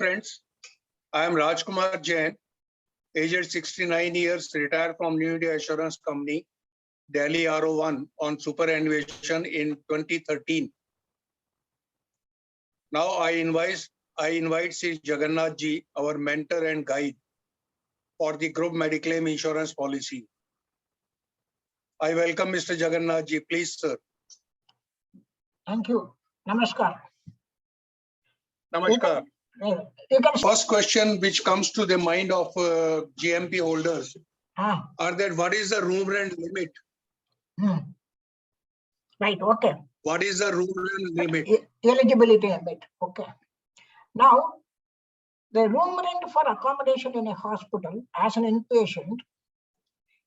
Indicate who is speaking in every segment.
Speaker 1: friends, I am Raj Kumar Jain, aged 69 years, retired from New India Assurance Company, Delhi RO1 on superannuation in 2013. Now I invite Sri Jagannath ji, our mentor and guide for the group mediclaim insurance policy. I welcome Mr. Jagannath ji. Please, sir.
Speaker 2: Thank you. Namaskar.
Speaker 1: Namaskar.
Speaker 2: You can
Speaker 1: First question which comes to the mind of GMP holders are that what is the room rent limit?
Speaker 2: Right, okay.
Speaker 1: What is the room rent limit?
Speaker 2: Eligibility limit, okay. Now, the room rent for accommodation in a hospital as an inpatient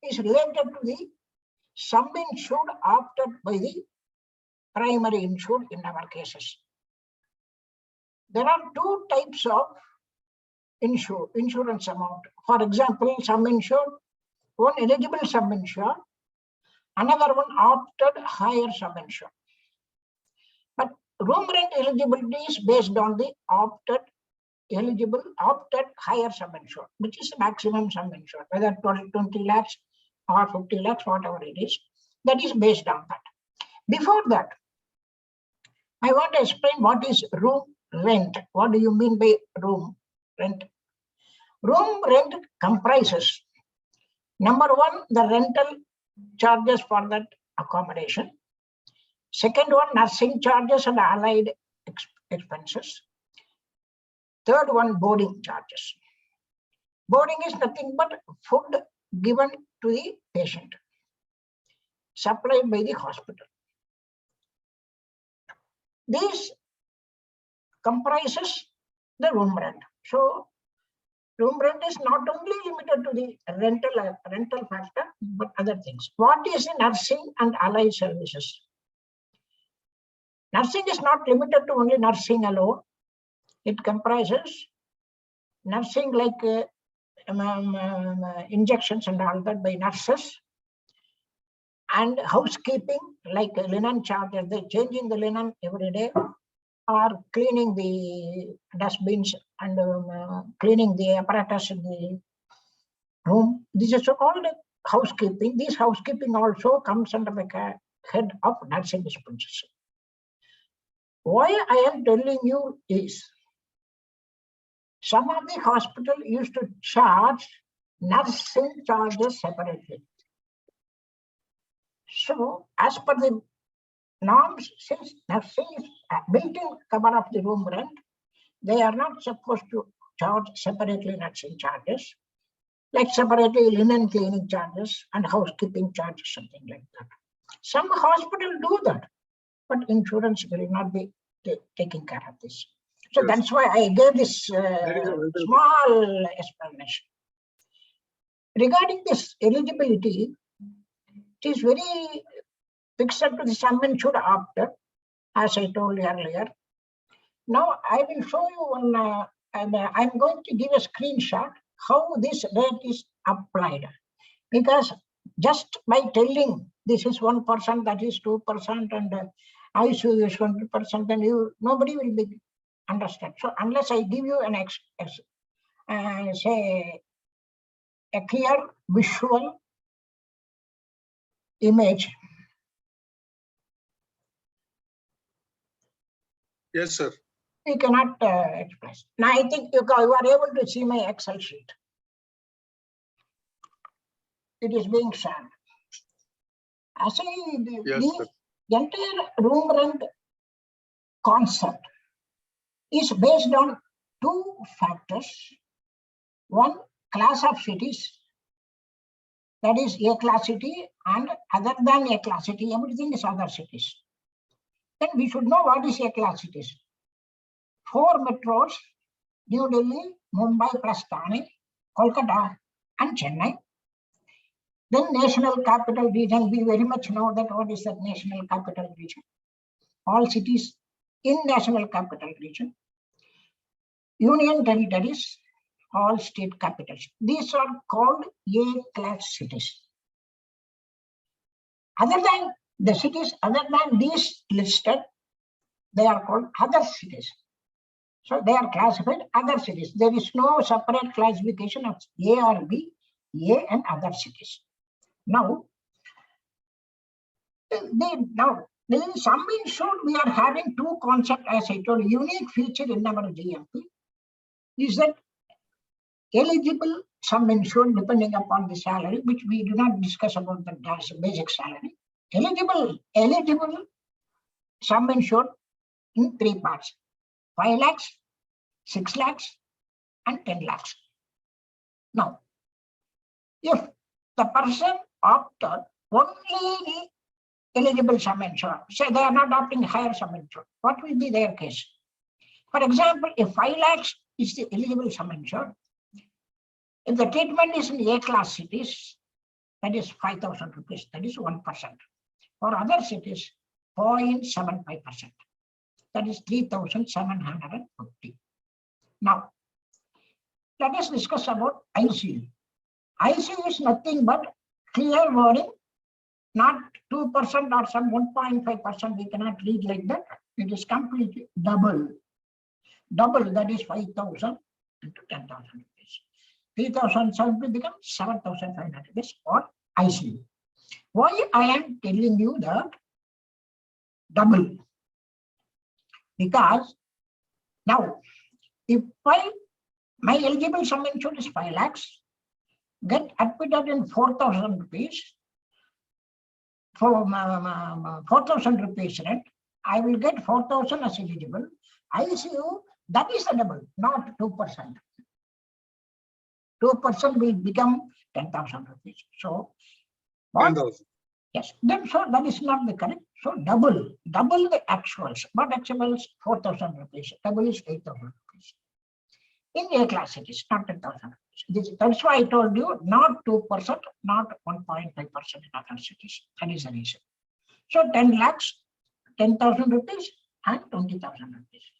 Speaker 2: is related to the sum insured opted by the primary insured in our cases. There are two types of insurance amount. For example, sum insured, one eligible sum insured, another one opted higher sum insured. But room rent eligibility is based on the opted higher sum insured, which is the maximum sum insured, whether 20 lakhs or 50 lakhs, whatever it is, that is based on that. Before that, I want to explain what is room rent. What do you mean by room rent? Room rent comprises, number one, the rental charges for that accommodation. Second one, nursing charges and allied expenses. Third one, boarding charges. Boarding is nothing but food given to the patient, supplied by the hospital. This comprises the room rent. So, room rent is not only limited to the rental factor, but other things. What is the nursing and allied services? Nursing is not limited to only nursing alone. It comprises nursing like injections and all that by nurses, and housekeeping like linen charges, they're changing the linen every day, or cleaning the dustbins and cleaning the apparatus in the room. This is all the housekeeping. This housekeeping also comes under the head of nursing expenses. Why I am telling you is, some of the hospital used to charge nursing charges separately. So, as per the norms, since nursing is a built-in cover of the room rent, they are not supposed to charge separately nursing charges, like separately linen cleaning charges and housekeeping charges, something like that. Some hospitals do that, but insurance will not be taking care of this. So yes, that's why I gave this small explanation. Regarding this eligibility, it is very fixed to the sum insured opted, as I told you earlier. Now I will show you one, and I'm going to give a screenshot how this rate is applied. Because just by telling this is 1%, that is 2%, and ICU is 20%, and nobody will be understand. So unless I give you an say a clear visual image.
Speaker 1: Yes, sir.
Speaker 2: We cannot express. Now I think you are able to see my Excel sheet. It is being shared. Actually,
Speaker 1: yes,
Speaker 2: the entire room rent concept is based on two factors. One, class of cities, that is A class city, and other than A class city, everything is other cities. Then we should know what is A class cities. 4 metros, New Delhi, Mumbai plus Thane, Kolkata and Chennai. Then national capital region, we very much know that what is that national capital region. All cities in national capital region. Union territories, all state capitals. These are called A-class cities. Other than the cities, other than these listed, they are called other cities. So they are classified other cities. There is no separate classification of A or B, A and other cities. Now, the sum insured, we are having two concepts, as I told, unique feature in our GMP is that eligible sum insured depending upon the salary, which we do not discuss about the basic salary. Eligible sum insured in three parts: 5 lakhs, 6 lakhs, and 10 lakhs. Now, if the person opted only eligible sum insured, say they are not opting higher sum insured, what will be their case? For example, if 5 lakhs is the eligible sum insured, if the treatment is in A class cities, that is 5,000 rupees, that is 1%. For other cities, 0.75%, that is 3,750. Now, let us discuss about ICU. ICU is nothing but clear wording, not 2% or some 1.5%. We cannot read like that. It is completely double. Double, that is 5,000 into 10,000 rupees. 3,750 becomes 7,500 rupees for ICU. Why I am telling you that double? Because now, if my eligible sum insured is 5 lakhs, get admitted in 4,000 rupees, for 4,000 rupees rent, I will get 4,000 as eligible. ICU, that is the double, not 2%. 2% will become 10,000 rupees. So,
Speaker 1: 10,000.
Speaker 2: Yes, then so that is not the correct. So double the actuals. What actuals? 4,000 rupees. Double is 8,000 rupees. In A class it is not 10,000 rupees. That's why I told you not 2%, not 1.5% in other cities. That is the reason. So 10 lakhs, 10,000 rupees and 20,000 rupees.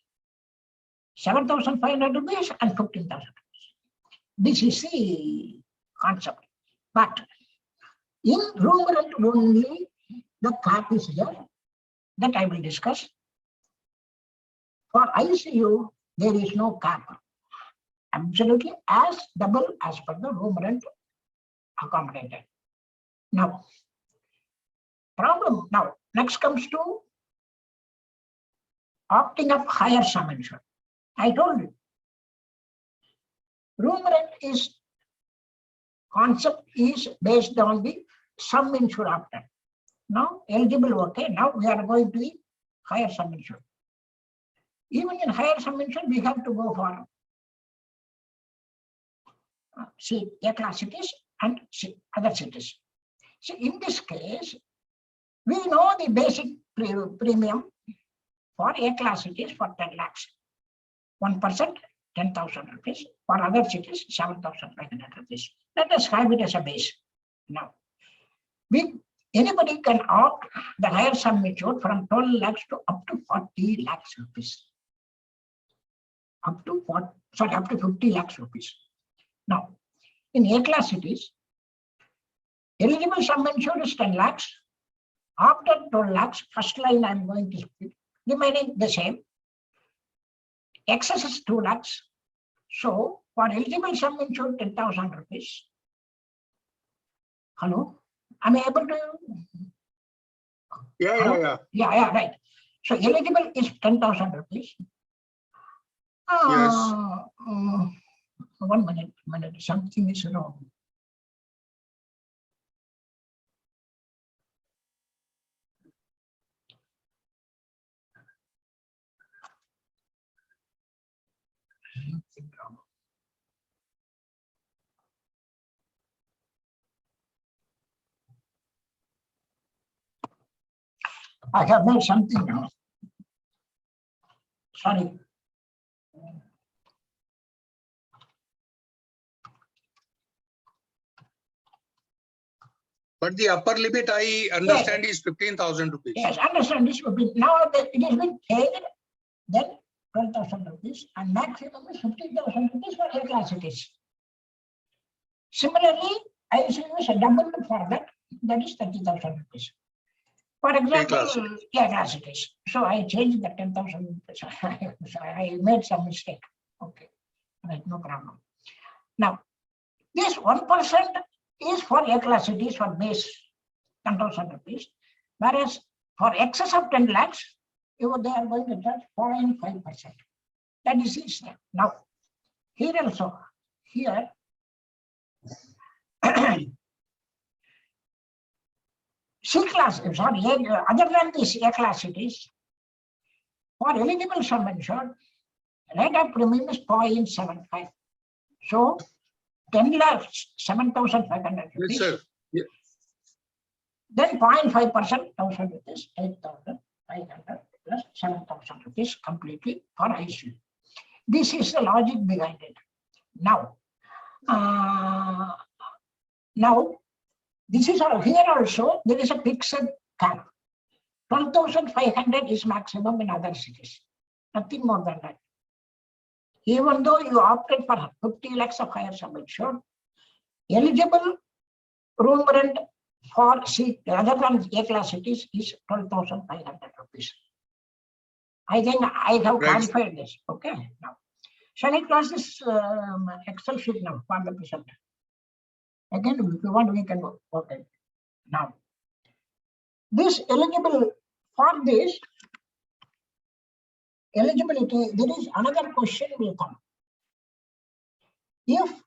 Speaker 2: 7,500 rupees and 15,000 rupees. This is the concept. But in room rent only, the cap is there that I will discuss. For ICU, there is no cap. Absolutely as double as per the room rent accommodated. Now, problem now, next comes to opting of higher sum insured. I told you, room rent is concept is based on the sum insured opted. Now eligible, okay. Now we are going to the higher sum insured. Even in higher sum insured, we have to go for A class cities and other cities. So in this case, we know the basic premium for A class cities for 10 lakhs. 1%, 10,000 rupees. For other cities, 7,500 rupees. Let us have it as a base. Now, anybody can opt the higher sum insured from 12 lakhs to up to 40 lakhs rupees. Up to 50 lakhs rupees. Now, in A class cities, eligible sum insured is 10 lakhs. After 12 lakhs, first line I am going to split, remaining the same. Excess is 2 lakhs. So, for eligible sum insured 10,000 rupees. Hello? Am I able to?
Speaker 1: Yeah.
Speaker 2: Yeah, right. So, eligible is 10,000 rupees.
Speaker 1: Yes.
Speaker 2: 1 minute, something is wrong. I have made something now. Sorry.
Speaker 1: But the upper limit I understand is 15,000 rupees.
Speaker 2: Yes, understand this would be now that it has been changed, then 12,000 rupees and maximum is 15,000 rupees for A class cities. Similarly, ICU is doubled for that, that is 30,000 rupees. For example,
Speaker 1: class.
Speaker 2: yeah, class it is. So I changed the 10,000. So I made some mistake. Okay, right, no problem. Now, this 1% is for A class, it is for base 10,000 rupees. Whereas for excess of 10 lakhs, they are going to charge 0.5%. That is each step. Now, here also, here, C class, sorry, other than this A class it is, for eligible sum insured, rate of premium is 0.75. So 10 lakhs, 7,500 rupees.
Speaker 1: Yes, sir. Yeah.
Speaker 2: Then 0.5%, 1,000 rupees, 8,500 plus 7,000 rupees completely for ICU. This is the logic behind it. Now, this is here also, there is a fixed cap. 12,500 is maximum in other cities. Nothing more than that. Even though you opted for 50 lakhs of higher sum insured, eligible room rent for C other than A class cities is 12,500 rupees. I think I have clarified this. Okay. Now, shall I close this Excel sheet now for the present? Again, if you want, we can go. Okay. Now, this eligible for this eligibility, there is another question will come. If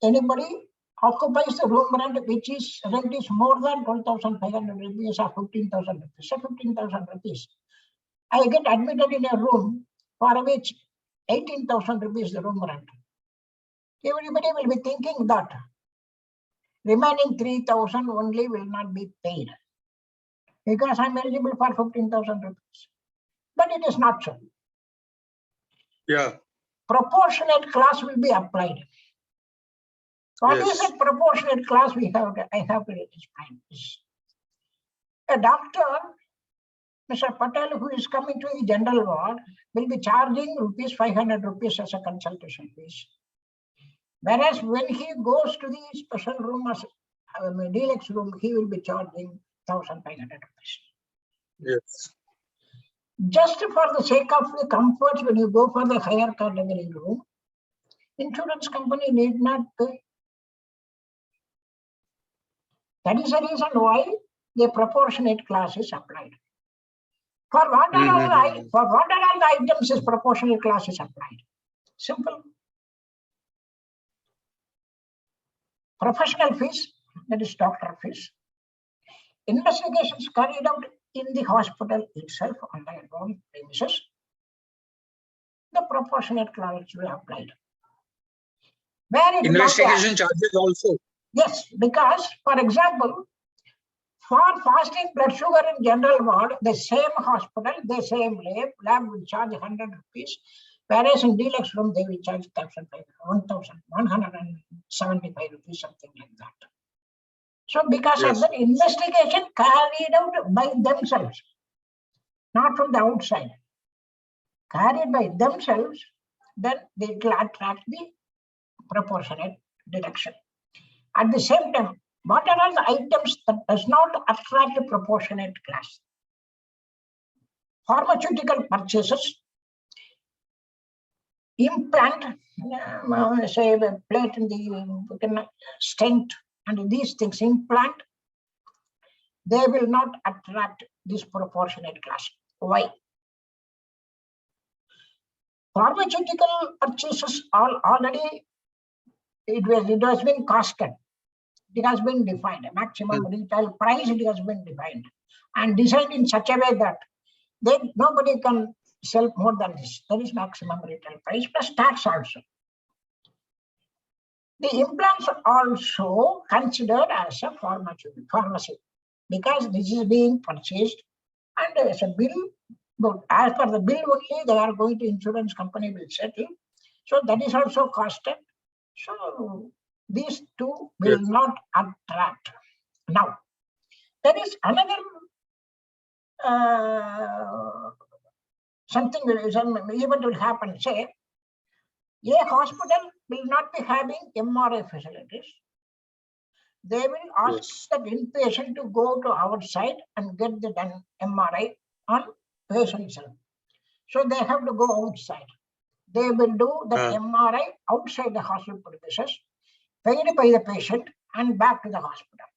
Speaker 2: anybody occupies the room rent which is rent is more than 12,500 rupees or 15,000 rupees, so 15,000 rupees, I get admitted in a room for which 18,000 rupees the room rent. Everybody will be thinking that remaining 3,000 only will not be paid because I'm eligible for 15,000 rupees. But it is not so.
Speaker 1: Yeah.
Speaker 2: Proportionate class will be applied. What is a proportionate class? I have to explain this. A doctor, Mr. Patel, who is coming to the general ward, will be charging rupees 500 rupees as a consultation fees. Whereas when he goes to the special room as deluxe room, he will be charging 1,500 rupees.
Speaker 1: Yes.
Speaker 2: Just for the sake of the comforts, when you go for the higher category room, insurance company need not pay. That is the reason why the proportionate class is applied. For what are all the items is proportionate class is applied? Simple. Professional fees, that is doctor fees. Investigations carried out in the hospital itself on their own premises. The proportionate clause will be applied. Where it
Speaker 1: investigation charges also.
Speaker 2: Yes, because, for example, for fasting blood sugar in general ward, the same hospital, the same lab will charge 100 rupees, whereas in deluxe room they will charge 1,175 rupees, something like that. So because of that, investigation carried out by themselves, not from the outside, carried by themselves, then they will attract the proportionate deduction. At the same time, what are all the items that does not attract a proportionate class? Pharmaceutical purchases, implant, say a plate in the stent, and these things, implant, they will not attract this proportionate class. Why? Pharmaceutical purchases already, it has been costed. It has been defined, a maximum retail price, it has been defined and designed in such a way that nobody can sell more than this. There is maximum retail price plus tax also. The implants are also considered as a pharmacy because this is being purchased and as a bill, but as per the bill only they are going to insurance company will settle. So that is also costed. So these two will not attract. Now, there is another something event will happen. Say, a hospital will not be having MRI facilities. they will ask
Speaker 1: Yes.
Speaker 2: that inpatient to go to our side and get the done MRI on patient self. So they have to go outside. They will do the MRI outside the hospital premises, paid by the patient and back to the hospital.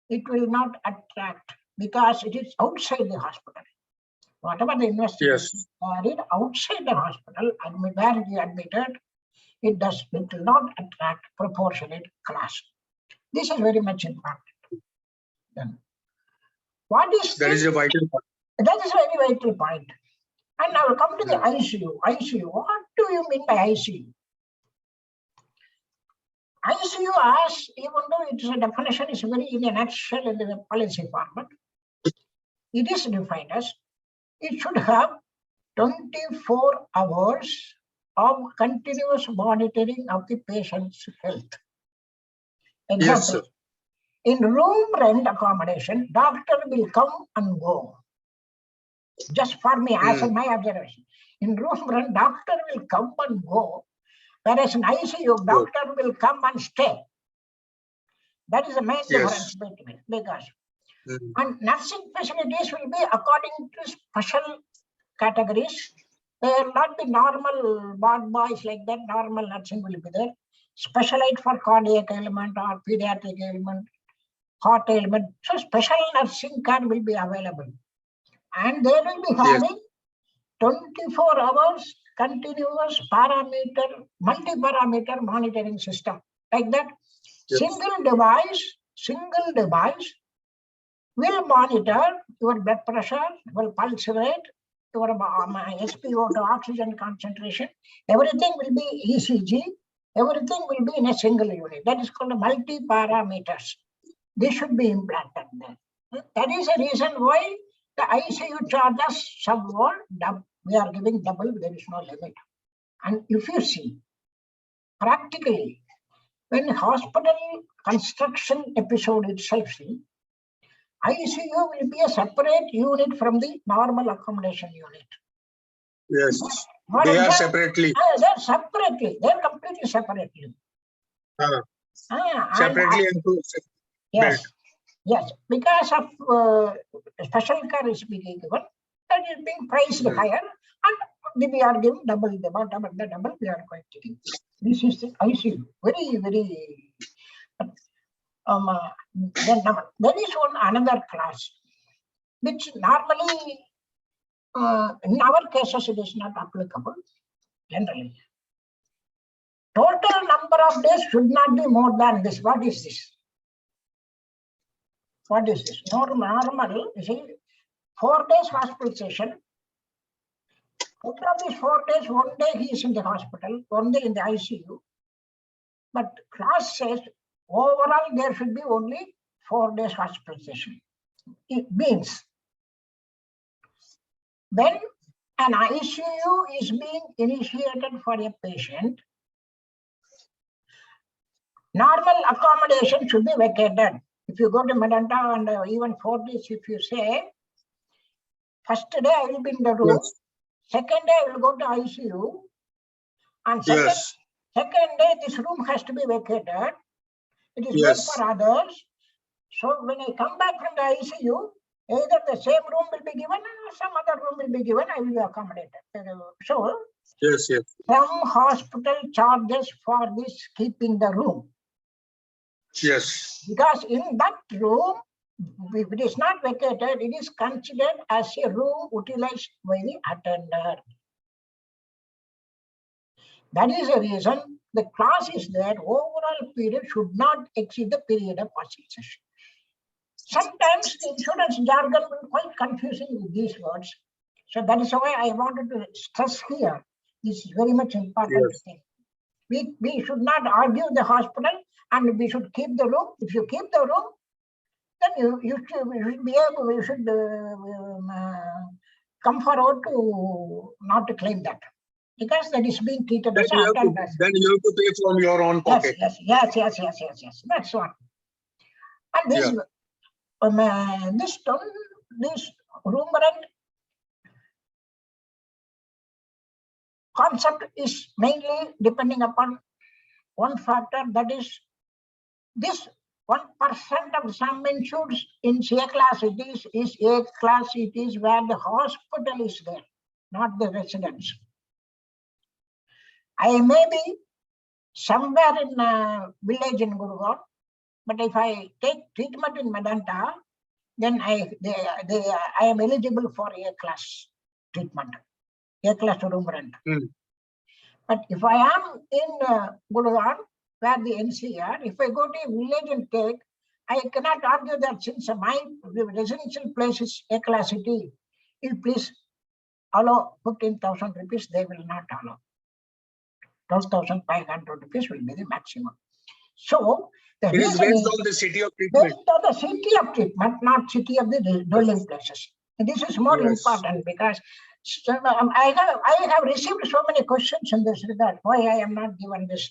Speaker 2: It will not attract because it is outside the hospital. Whatever the investigation carried outside the hospital, where it is admitted, it will not attract proportionate class. This is very much important. Then, what is
Speaker 1: That is a vital point.
Speaker 2: That is a very vital point. And now come to the ICU. ICU. What do you mean by ICU? ICU, as even though its definition is very in a nutshell in the policy format, it is defined as it should have 24 hours of continuous monitoring of the patient's health. Example,
Speaker 1: Yes, sir.
Speaker 2: In room rent accommodation, doctor will come and go. Just for me, as in my observation. In room rent, doctor will come and go, whereas in ICU, doctor will come and stay. That is the main difference between, because and nursing facilities will be according to special categories. There will not be normal ward boys like that. Normal nursing will be there. Specialized for cardiac ailment or pediatric ailment, heart ailment. So special nursing care will be available. And they will be having 24 hours continuous parameter, multi-parameter monitoring system. Like that, single device will monitor your blood pressure, your pulse rate, your SpO2 oxygen concentration. Everything will be ECG. Everything will be in a single unit. That is called multi-parameters. This should be implanted there. That is the reason why the ICU charges somewhat. We are giving double. There is no limit. And if you see, practically, when hospital construction episode itself, see, ICU will be a separate unit from the normal accommodation unit.
Speaker 1: Yes, they are separately.
Speaker 2: They're separately. They're completely separately.
Speaker 1: Separately and
Speaker 2: yes, yes. Because of special care is being given, that is being priced higher, and we are giving double. We are quite taking. This is the ICU. Very, very. Then there is another class, which normally in our cases it is not applicable generally. Total number of days should not be more than this. What is this? What is this? Normal, you see, 4 days hospitalization. Out of these 4 days, 1 day he is in the hospital, 1 day in the ICU. But class says overall there should be only 4 days hospitalization. It means when an ICU is being initiated for a patient, normal accommodation should be vacated. If you go to Medanta and even 4 days, if you say, first day I will be in the room, second day I will go to ICU, and second day this room has to be vacated. It is made for others. So when I come back from the ICU, either the same room will be given or some other room will be given, I will be accommodated. So some hospital charges for this keeping the room.
Speaker 1: Yes.
Speaker 2: Because in that room, if it is not vacated, it is considered as a room utilized by the attendant. That is the reason the clause is there. Overall period should not exceed the period of hospitalization. Sometimes the insurance jargon will be quite confusing with these words. So that is why I wanted to stress here. This is very much important thing. We should not argue the hospital, and we should keep the room. If you keep the room, then you should be able, you should come forward to not to claim that, because that is being treated as attendance.
Speaker 1: Then you have to pay from your own pocket.
Speaker 2: Yes. That's one. And this this room rent concept is mainly depending upon one factor, that is this 1% of sum insured in A class is A class it is where the hospital is there, not the residence. I may be somewhere in a village in Gurgaon, but if I take treatment in Medanta, then I am eligible for A class treatment, A class room rent. But if I am in Gurgaon, where the NCR, if I go to a village and take, I cannot argue that since my residential place is A class city, you please allow 15,000 rupees, they will not allow. 12,500 rupees will be the maximum. So the
Speaker 1: It is
Speaker 2: reason
Speaker 1: based on the city of treatment.
Speaker 2: based on the city of treatment, not city of the dwelling places. And this is more important because I have received so many questions in this regard. Why I am not given this?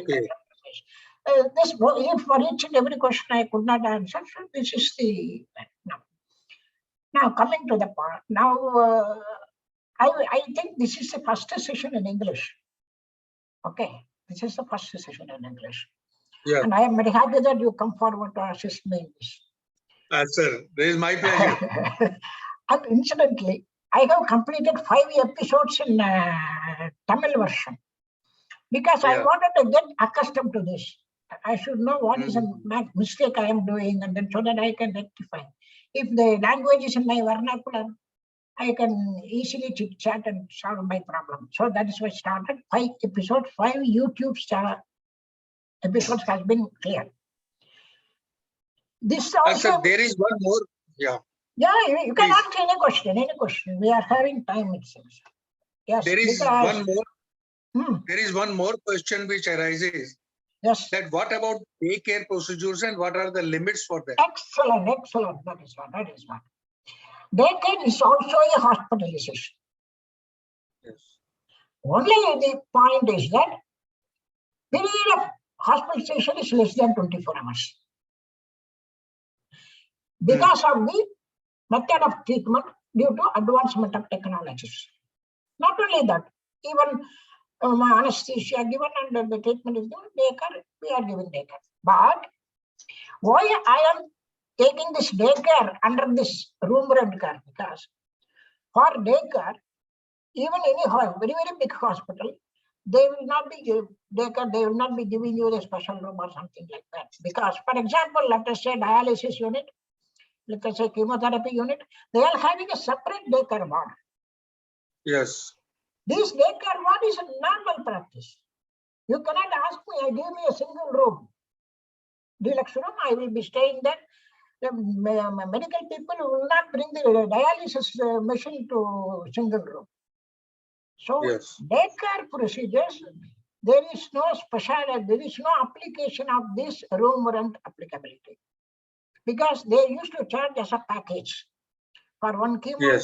Speaker 2: This if for each and every question I could not answer. So this is the now coming to the part. Now I think this is the first session in English. Okay, this is the first session in English.
Speaker 1: Yeah.
Speaker 2: And I am very happy that you come forward to assist me in this.
Speaker 1: Sir, this is my pleasure.
Speaker 2: And incidentally, I have completed 5 episodes in Tamil version because I wanted to get accustomed to this. I should know what is a mistake I am doing, and then so that I can rectify. If the language is in my vernacular, I can easily chit chat and solve my problem. So that is why I started 5 episodes, 5 YouTube episodes has been clear. This also.
Speaker 1: Sir, there is one more. Yeah.
Speaker 2: Yeah, you can ask any question. We are having time, it seems. Yes.
Speaker 1: There is one more. There is one more question which arises.
Speaker 2: Yes.
Speaker 1: That what about daycare procedures and what are the limits for that?
Speaker 2: Excellent. That is one. Daycare is also a hospitalization.
Speaker 1: Yes.
Speaker 2: Only the point is that period of hospitalization is less than 24 hours. Because of the method of treatment due to advancement of technologies. Not only that, even anesthesia given and the treatment is given, daycare, we are giving daycare. But why I am taking this daycare under this room rent care? Because for daycare, even any very, very big hospital, they will not be daycare, they will not be giving you the special room or something like that. Because, for example, let us say dialysis unit, let us say chemotherapy unit, they are having a separate daycare ward.
Speaker 1: Yes.
Speaker 2: This daycare ward is a normal practice. You cannot ask me, give me a single room, deluxe room, I will be staying there. The medical people will not bring the dialysis machine to single room. So daycare procedures, there is no application of this room rent applicability. Because they used to charge as a package. For one chemo unit,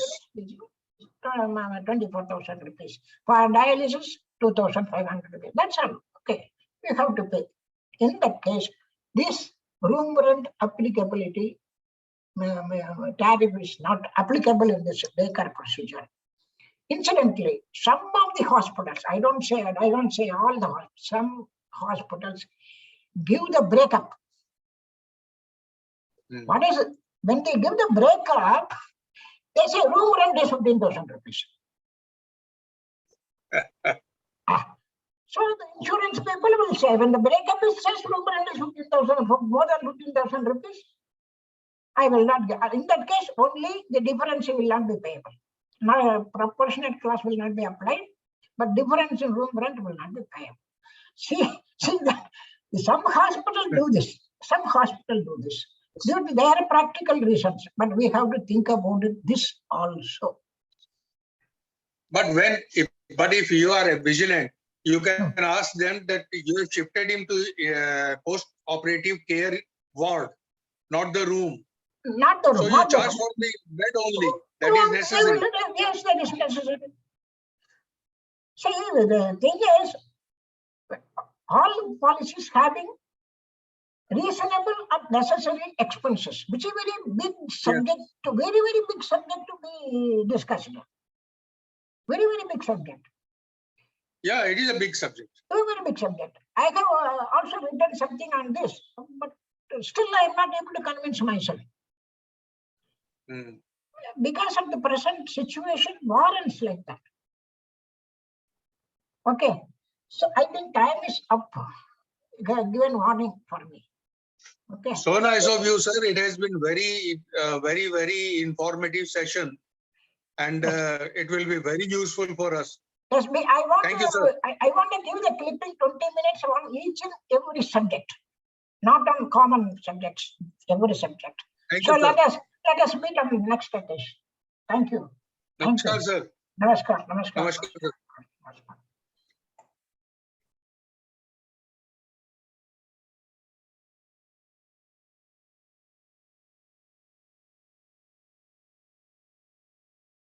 Speaker 2: 24,000 rupees. For dialysis, 2,500 rupees. That's all. Okay, you have to pay. In that case, this room rent applicability tariff is not applicable in this daycare procedure. Incidentally, some of the hospitals, I don't say all the hospitals, some hospitals give the breakup. What is it? When they give the breakup, they say room rent is 15,000 rupees. So the insurance people will say when the breakup is says room rent is 15,000, more than 15,000 rupees, I will not get. In that case, only the difference will not be payable. Now a proportionate clause will not be applied, but difference in room rent will not be payable. See that some hospitals do this. Some hospitals do this. There are practical reasons, but we have to think about this also.
Speaker 1: But if you are vigilant, you can ask them that you have shifted him to post-operative care ward, not the room.
Speaker 2: Not the room.
Speaker 1: So you charge for the bed only. That is necessary.
Speaker 2: Yes, that is necessary. See, the thing is, all policies having reasonable and necessary expenses, which is very big subject to very big subject to be discussed. Very big subject.
Speaker 1: Yeah, it is a big subject.
Speaker 2: Very big subject. I have also written something on this, but still I am not able to convince myself. Because of the present situation warrants like that. Okay, so I think time is up. Given warning for me. Okay.
Speaker 1: So nice of you, sir. It has been very informative session, and it will be very useful for us.
Speaker 2: Yes, I want
Speaker 1: Thank
Speaker 2: to.
Speaker 1: you, sir.
Speaker 2: I want to give the clipping 20 minutes on each and every subject, not on common subjects. Every subject.
Speaker 1: Thank
Speaker 2: So
Speaker 1: you, sir.
Speaker 2: let us meet on the next occasion. Thank you. Thank
Speaker 1: Namaskar,
Speaker 2: you.
Speaker 1: sir.
Speaker 2: Namaskar. Namaskar.
Speaker 1: Namaskar, sir.
Speaker 2: Namaskar.